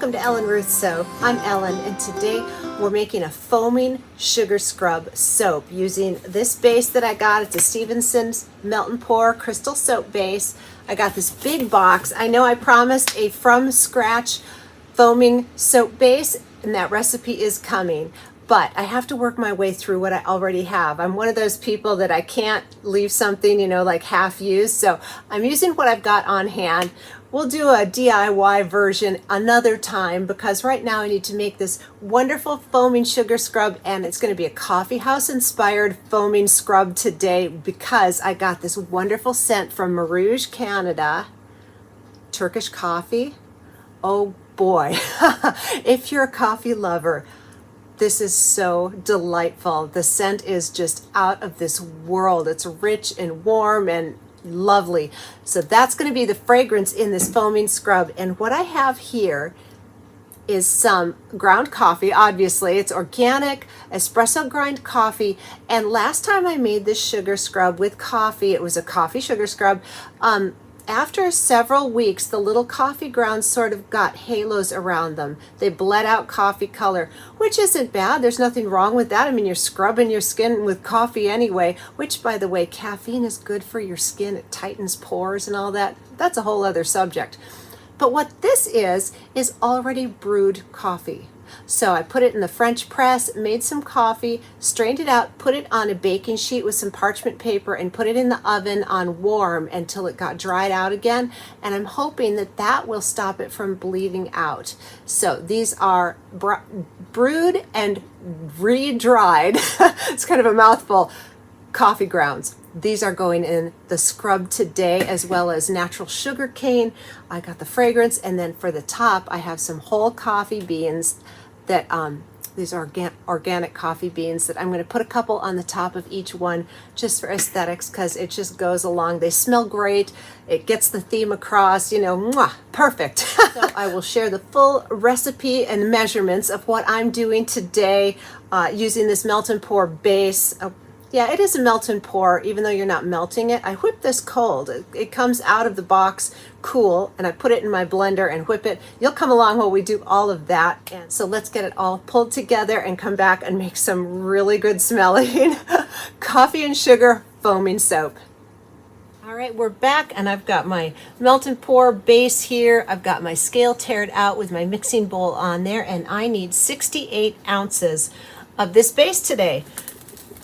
welcome to Ellen Ruth Soap. I'm Ellen, and today we're making a foaming sugar scrub soap using this base that I got. It's a Stevenson's Melt and Pour Crystal Soap Base. I got this big box. I know I promised a from scratch foaming soap base, and that recipe is coming. But I have to work my way through what I already have. I'm one of those people that I can't leave something, like half used. So I'm using what I've got on hand. We'll do a DIY version another time because right now I need to make this wonderful foaming sugar scrub, and it's going to be a coffee house inspired foaming scrub today because I got this wonderful scent from Rouge, Canada, Turkish Coffee. Oh boy, if you're a coffee lover, this is so delightful. The scent is just out of this world. It's rich and warm and lovely. So that's going to be the fragrance in this foaming scrub. And what I have here is some ground coffee. Obviously, it's organic espresso grind coffee. And last time I made this sugar scrub with coffee, it was a coffee sugar scrub. After several weeks, the little coffee grounds sort of got halos around them. They bled out coffee color, which isn't bad. There's nothing wrong with that. I mean, you're scrubbing your skin with coffee anyway, which, by the way, caffeine is good for your skin. It tightens pores and all that. That's a whole other subject. But what this is already brewed coffee. So I put it in the French press, made some coffee, strained it out, put it on a baking sheet with some parchment paper, and put it in the oven on warm until it got dried out again. And I'm hoping that that will stop it from bleeding out. So these are brewed and re-dried. It's kind of a mouthful. Coffee grounds. These are going in the scrub today, as well as natural sugar cane. I got the fragrance, and then for the top I have some whole coffee beans that these are organic coffee beans that I'm going to put a couple on the top of each one just for aesthetics, because it just goes along. They smell great. It gets the theme across, mwah, perfect. So I will share the full recipe and measurements of what I'm doing today using this melt and pour base. Yeah, it is a melt and pour, even though you're not melting it. I whip this cold. It comes out of the box cool, and I put it in my blender and whip it. You'll come along while we do all of that. And so let's get it all pulled together and come back and make some really good smelling coffee and sugar foaming soap. All right, we're back, and I've got my melt and pour base here. I've got my scale tared out with my mixing bowl on there, and I need 68 ounces of this base today.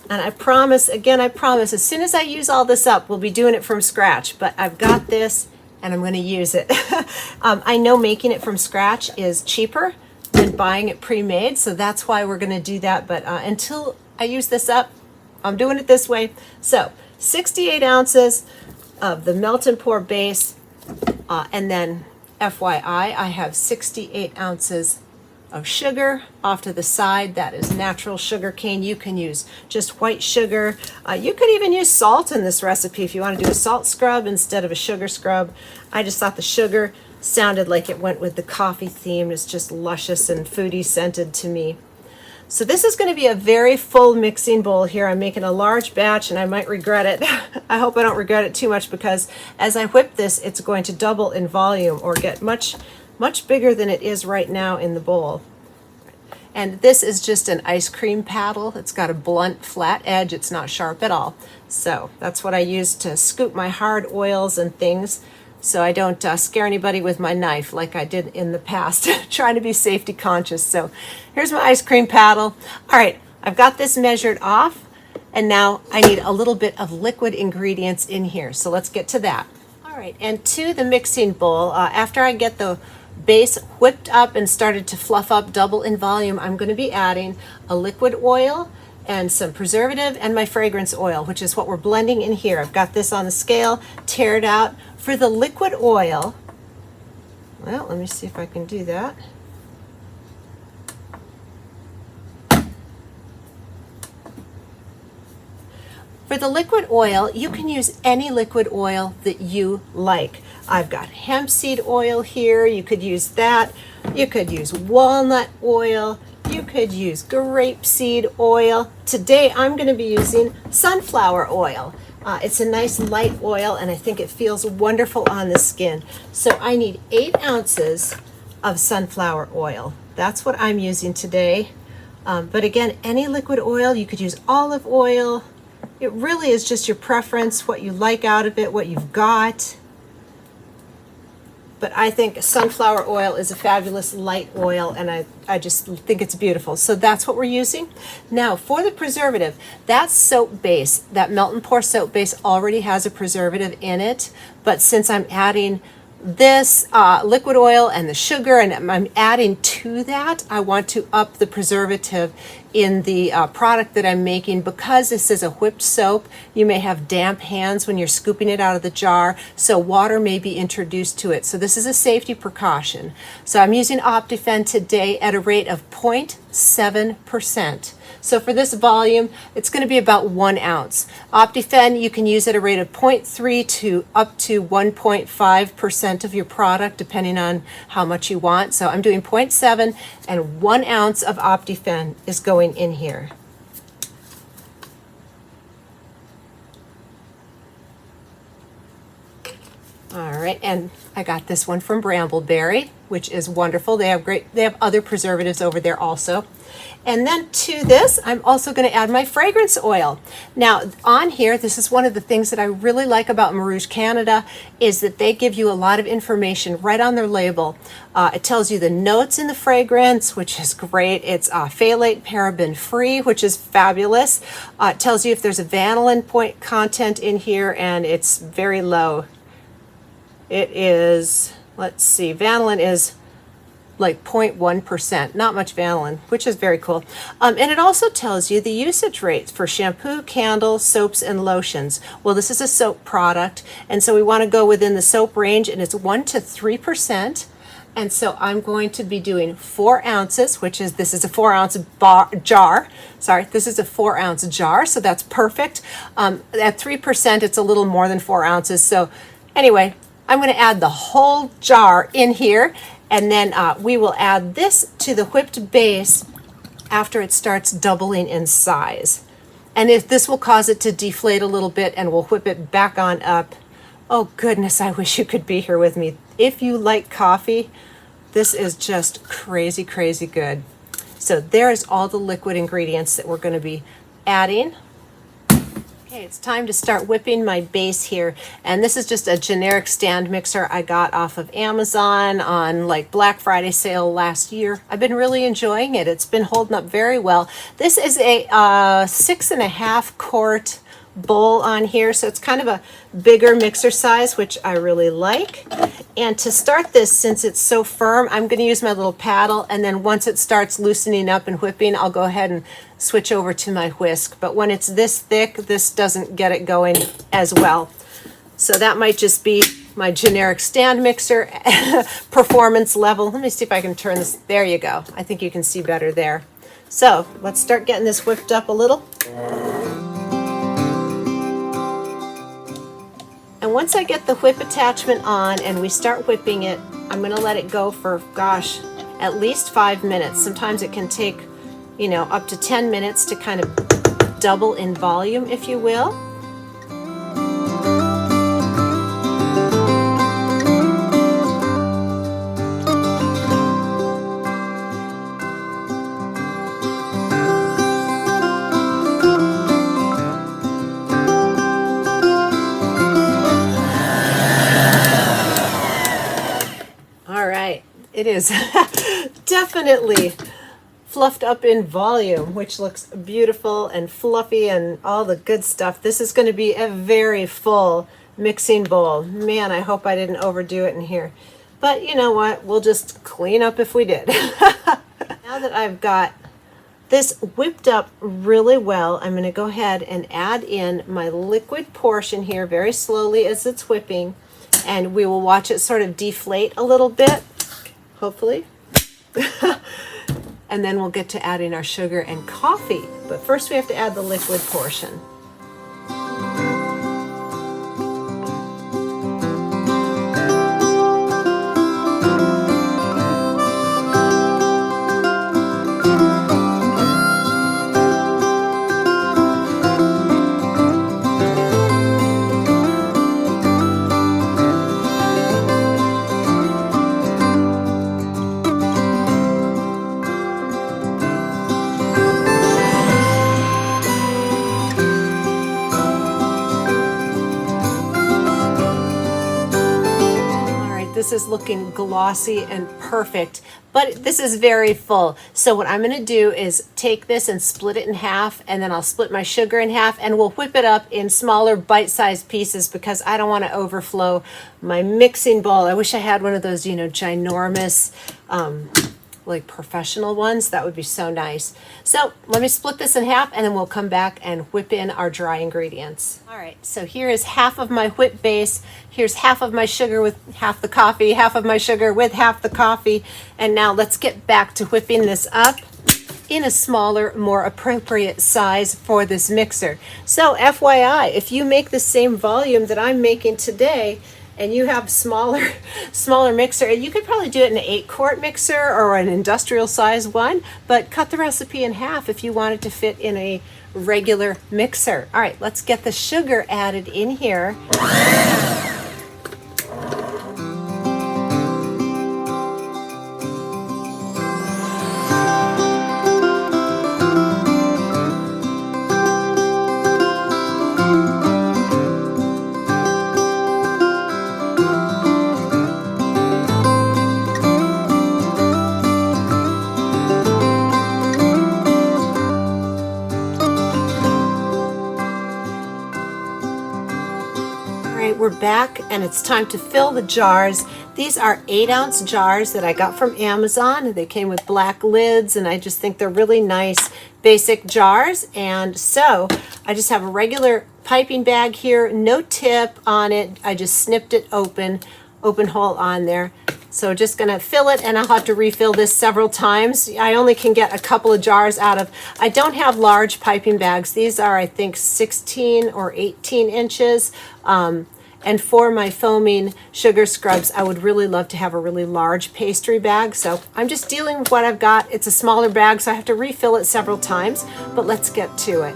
And I promise, as soon as I use all this up, we'll be doing it from scratch. But I've got this, and I'm going to use it. I know making it from scratch is cheaper than buying it pre-made, so that's why we're going to do that. But until I use this up, I'm doing it this way. So 68 ounces of the melt and pour base, and then FYI, I have 68 ounces of sugar off to the side. That is natural sugar cane. You can use just white sugar. You could even use salt in this recipe if you want to do a salt scrub instead of a sugar scrub. I just thought the sugar sounded like it went with the coffee theme. It's just luscious and foodie scented to me. So this is going to be a very full mixing bowl here. I'm making a large batch, and I might regret it. I hope I don't regret it too much, because as I whip this, it's going to double in volume or get much bigger than it is right now in the bowl. And this is just an ice cream paddle. It's got a blunt, flat edge. It's not sharp at all. So that's what I use to scoop my hard oils and things, so I don't scare anybody with my knife like I did in the past, trying to be safety conscious. So here's my ice cream paddle. All right, I've got this measured off, and now I need a little bit of liquid ingredients in here. So let's get to that. All right, and to the mixing bowl, after I get the base whipped up and started to fluff up, double in volume, I'm going to be adding a liquid oil and some preservative and my fragrance oil, which is what we're blending in here. I've got this on the scale, teared out. For the liquid oil, well, let me see if I can do that. For the liquid oil, you can use any liquid oil that you like. I've got hemp seed oil here. You could use that. You could use walnut oil. You could use grapeseed oil. Today, I'm going to be using sunflower oil. It's a nice light oil, and I think it feels wonderful on the skin. So I need 8 ounces of sunflower oil. That's what I'm using today. But again, any liquid oil, you could use olive oil. It really is just your preference, what you like out of it, what you've got. But I think sunflower oil is a fabulous light oil, and I just think it's beautiful. So that's what we're using. Now for the preservative, that soap base, that melt and pour soap base already has a preservative in it. But since I'm adding this liquid oil and the sugar, and I'm adding to that, I want to up the preservative in the product that I'm making. Because this is a whipped soap, you may have damp hands when you're scooping it out of the jar, so water may be introduced to it. So this is a safety precaution. So I'm using Optifen today at a rate of 0.7%. So for this volume, it's going to be about 1 ounce. Optifen, you can use at a rate of 0.3 to up to 1.5% of your product, depending on how much you want. So I'm doing 0.7, and 1 ounce of Optifen is going in here. All right, and I got this one from Brambleberry, which is wonderful. They have other preservatives over there also. And then to this, I'm also going to add my fragrance oil. Now on here, this is one of the things that I really like about Marouge Canada, is that they give you a lot of information right on their label. It tells you the notes in the fragrance, which is great. It's phthalate paraben free, which is fabulous. It tells you if there's a vanillin point content in here, and it's very low. It is, let's see, vanillin is like 0.1%, not much vanillin, which is very cool. And it also tells you the usage rates for shampoo, candles, soaps, and lotions. Well, this is a soap product, and so we want to go within the soap range, and it's 1 to 3%. And so I'm going to be doing 4 ounces, this is a 4 ounce jar. Sorry, this is a 4 ounce jar, so that's perfect. At 3%, it's a little more than 4 ounces. So anyway, I'm going to add the whole jar in here, and then we will add this to the whipped base after it starts doubling in size. And if this will cause it to deflate a little bit, and we'll whip it back on up. Oh goodness, I wish you could be here with me. If you like coffee, this is just crazy, crazy good. So there's all the liquid ingredients that we're going to be adding. Okay, it's time to start whipping my base here, and this is just a generic stand mixer I got off of Amazon on like Black Friday sale last year. I've been really enjoying it. It's been holding up very well. This is a 6.5 quart bowl on here, so it's kind of a bigger mixer size, which I really like. And to start this, since it's so firm, I'm going to use my little paddle, and then once it starts loosening up and whipping, I'll go ahead and switch over to my whisk. But when it's this thick, this doesn't get it going as well. So that might just be my generic stand mixer performance level. Let me see if I can turn this. There you go. I think you can see better there. So let's start getting this whipped up a little. And once I get the whip attachment on and we start whipping it, I'm going to let it go for, gosh, at least 5 minutes. Sometimes it can take, up to 10 minutes to kind of double in volume, if you will. It is definitely fluffed up in volume, which looks beautiful and fluffy and all the good stuff. This is going to be a very full mixing bowl. Man, I hope I didn't overdo it in here. But you know what? We'll just clean up if we did. Now that I've got this whipped up really well, I'm going to go ahead and add in my liquid portion here very slowly as it's whipping. And we will watch it sort of deflate a little bit. Hopefully. And then we'll get to adding our sugar and coffee. But first we have to add the liquid portion. this is looking glossy and perfect, but this is very full. So what I'm gonna do is take this and split it in half, and then I'll split my sugar in half, and we'll whip it up in smaller bite-sized pieces because I don't wanna overflow my mixing bowl. I wish I had one of those, you know, ginormous, like professional ones. That would be so nice. So let me split this in half, and then we'll come back and whip in our dry ingredients. All right, so here is half of my whipped base. Here's half of my sugar with half the coffee, half of my sugar with half the coffee. And now let's get back to whipping this up in a smaller, more appropriate size for this mixer. So FYI, if you make the same volume that I'm making today, and you have smaller mixer, you could probably do it in an 8-quart mixer or an industrial size one, but cut the recipe in half if you want it to fit in a regular mixer. All right, let's get the sugar added in here. We're back, and it's time to fill the jars. These are 8-ounce jars that I got from Amazon. They came with black lids, and I just think they're really nice basic jars. And so I just have a regular piping bag here, no tip on it. I just snipped it open hole on there. So just gonna fill it, and I'll have to refill this several times. I only can get a couple of jars out of, I don't have large piping bags. These are, I think, 16 or 18 inches. And for my foaming sugar scrubs, I would really love to have a really large pastry bag. So I'm just dealing with what I've got. It's a smaller bag, so I have to refill it several times, but let's get to it.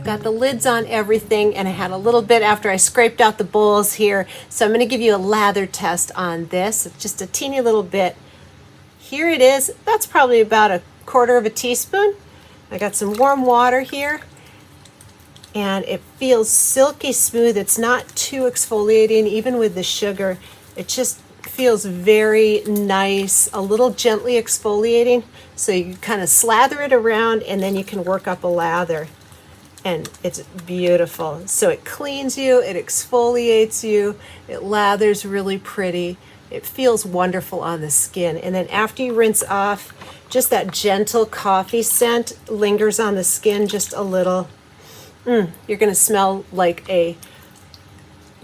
Got the lids on everything, and I had a little bit after I scraped out the bowls here. So I'm going to give you a lather test on this, just a teeny little bit. Here it is. That's probably about 1/4 of a teaspoon. I got some warm water here, and it feels silky smooth. It's not too exfoliating, even with the sugar. It just feels very nice, a little gently exfoliating. So you kind of slather it around, and then you can work up a lather. And it's beautiful. So it cleans you, it exfoliates you, it lathers really pretty. It feels wonderful on the skin. And then after you rinse off, just that gentle coffee scent lingers on the skin just a little. You're gonna smell like a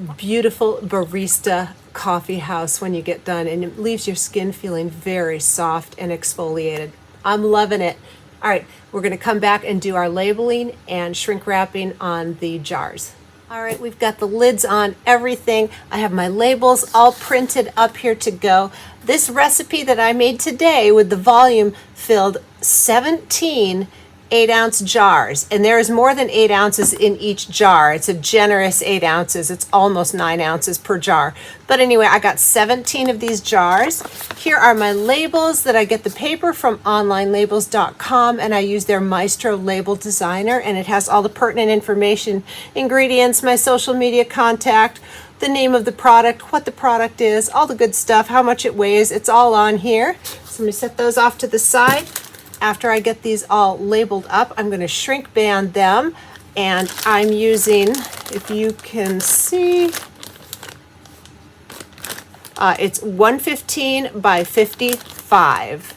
beautiful barista coffee house when you get done, and it leaves your skin feeling very soft and exfoliated. I'm loving it. All right, we're going to come back and do our labeling and shrink wrapping on the jars. All right, we've got the lids on everything. I have my labels all printed up here to go. This recipe that I made today with the volume filled 17 8-ounce jars, and there is more than 8 ounces in each jar. It's a generous 8 ounces. It's almost 9 ounces per jar. But anyway, I got 17 of these jars. Here are my labels that I get the paper from onlinelabels.com, and I use their Maestro label designer, and it has all the pertinent information, ingredients, my social media contact, the name of the product, what the product is, all the good stuff, how much it weighs. It's all on here. So I'm going to set those off to the side. After I get these all labeled up, I'm going to shrink band them, and I'm using, if you can see, it's 115 by 55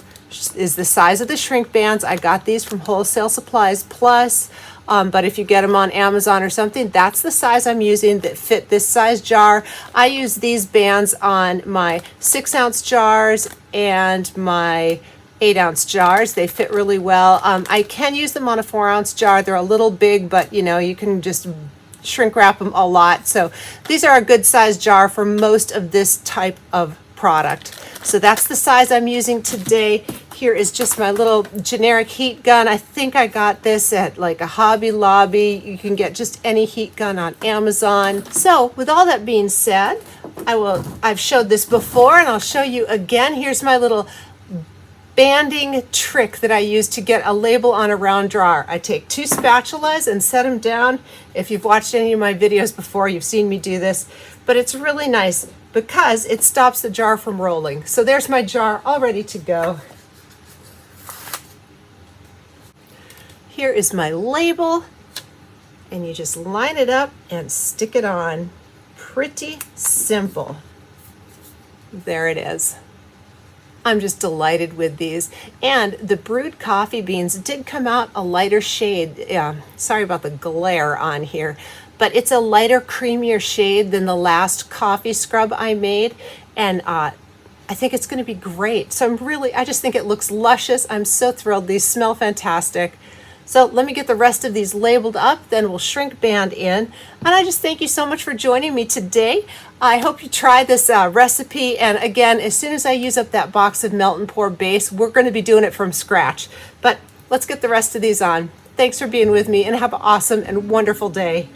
is the size of the shrink bands. I got these from Wholesale Supplies Plus, but if you get them on Amazon or something, that's the size I'm using that fit this size jar. I use these bands on my 6-ounce jars and my 8-ounce jars. They fit really well. I can use them on a 4-ounce jar. They're a little big, but you can just shrink wrap them a lot. So these are a good size jar for most of this type of product. So that's the size I'm using today. Here is just my little generic heat gun. I think I got this at like a Hobby Lobby. You can get just any heat gun on Amazon. So with all that being said, I've showed this before and I'll show you again. Here's my little banding trick that I use to get a label on a round jar. I take 2 spatulas and set them down. If you've watched any of my videos before, you've seen me do this, but it's really nice because it stops the jar from rolling. So there's my jar all ready to go. Here is my label, and you just line it up and stick it on. Pretty simple. There it is. I'm just delighted with these. And the brewed coffee beans did come out a lighter shade. Sorry about the glare on here, but it's a lighter, creamier shade than the last coffee scrub I made. And I think it's gonna be great. So I just think it looks luscious. I'm so thrilled. These smell fantastic. So let me get the rest of these labeled up, then we'll shrink band in. And I just thank you so much for joining me today. I hope you try this recipe. And again, as soon as I use up that box of melt and pour base, we're going to be doing it from scratch. But let's get the rest of these on. Thanks for being with me, and have an awesome and wonderful day.